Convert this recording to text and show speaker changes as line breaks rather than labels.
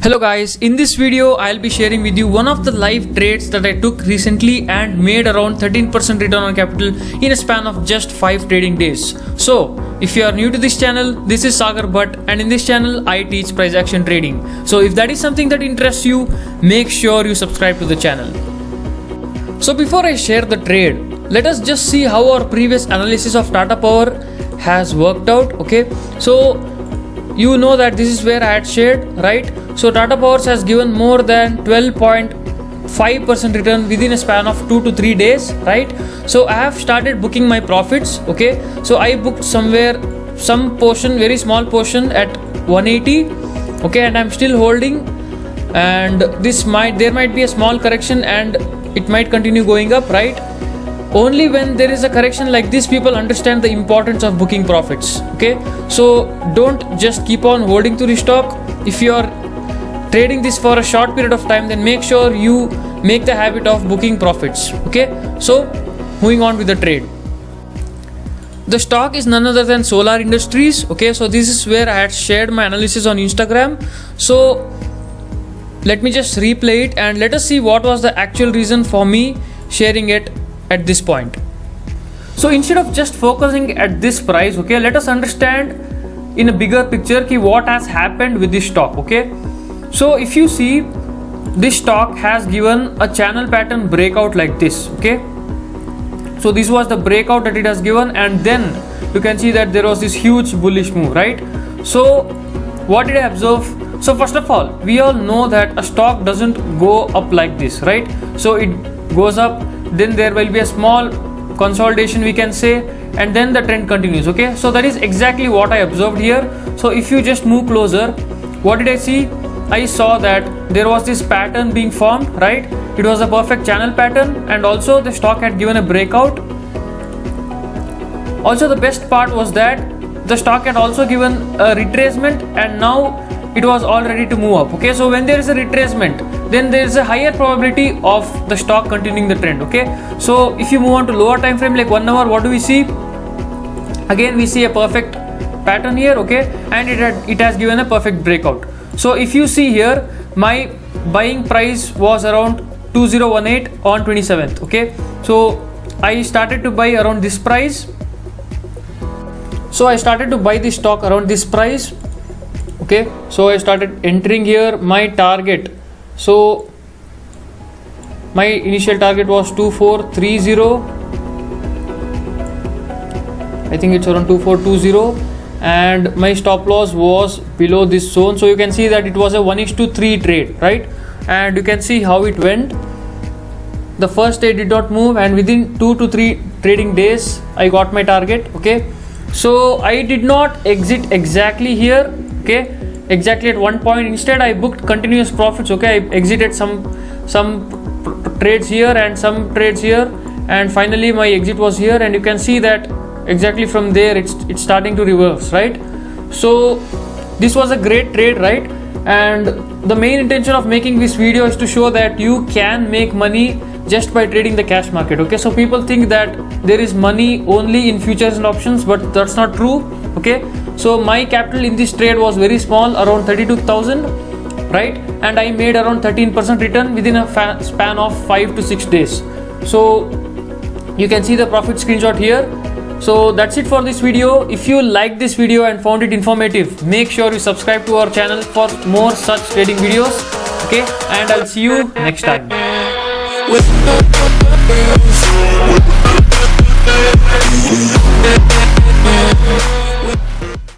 Hello guys, in this video I'll be sharing with you one of the live trades that I took recently and made around 13% return on capital in a span of just 5 trading days. So, if you are new to this channel, this is Sagar Bhatt and in this channel I teach price action trading. So if that is something that interests you, make sure you subscribe to the channel. So before I share the trade, let us just see how our previous analysis of Tata Power has worked out. Okay, so you know that this is where I had shared, right? So Tata Powers has given more than 12.5% return within a span of 2 to 3 days, right? So I have started booking my profits. Okay, so I booked somewhere some portion, very small portion at 180. Okay, and I'm still holding, and there might be a small correction and it might continue going up, right? Only when there is a correction like this, people understand the importance of booking profits. Okay, so don't just keep on holding to the stock. If you are trading this for a short period of time, then make sure you make the habit of booking profits. Okay, so moving on with the trade. The stock is none other than Solar Industries. Okay, so this is where I had shared my analysis on Instagram. So let me just replay it and let us see what was the actual reason for me sharing it at this point. So instead of just focusing at this price, okay, let us understand in a bigger picture what has happened with this stock. Okay, so if you see, this stock has given a channel pattern breakout like this. Okay, so this was the breakout that it has given, and then you can see that there was this huge bullish move, right? So what did I observe? So first of all, we all know that a stock doesn't go up like this, right? So it goes up, then there will be a small consolidation, we can say, and then the trend continues. Okay, so that is exactly what I observed here. So if you just move closer, what did I see? I saw that there was this pattern being formed, right? It was a perfect channel pattern, and also the stock had given a breakout. Also, the best part was that the stock had also given a retracement, and now it was all ready to move up. Okay, so when there is a retracement, then there is a higher probability of the stock continuing the trend. Okay, so if you move on to lower time frame like 1 hour, what do we see? Again, we see a perfect pattern here. Okay, and it has given a perfect breakout. So if you see here, my buying price was around 2018 on 27th. Okay, so I started to buy around this price. So I started to buy this stock around this price. Okay, so I started entering here my target. So my initial target was 2430. I think it's around 2420, and my stop loss was below this zone. So you can see that it was a 1:3 trade, right? And you can see how it went. The first day did not move, and within 2 to 3 trading days I got my target. Okay, so I did not exit exactly here. Okay, exactly at one point. Instead, I booked continuous profits. Okay, I exited some trades here and some trades here, and finally my exit was here, and you can see that exactly from there it's starting to reverse, right? So this was a great trade, right? And the main intention of making this video is to show that you can make money just by trading the cash market. Okay, so people think that there is money only in futures and options, but that's not true. Okay, so my capital in this trade was very small, around 32,000, right? And I made around 13% return within a span of 5 to 6 days. So you can see the profit screenshot here. So that's it for this video. If you liked this video and found it informative, make sure you subscribe to our channel for more such trading videos. Okay, and I'll see you next time.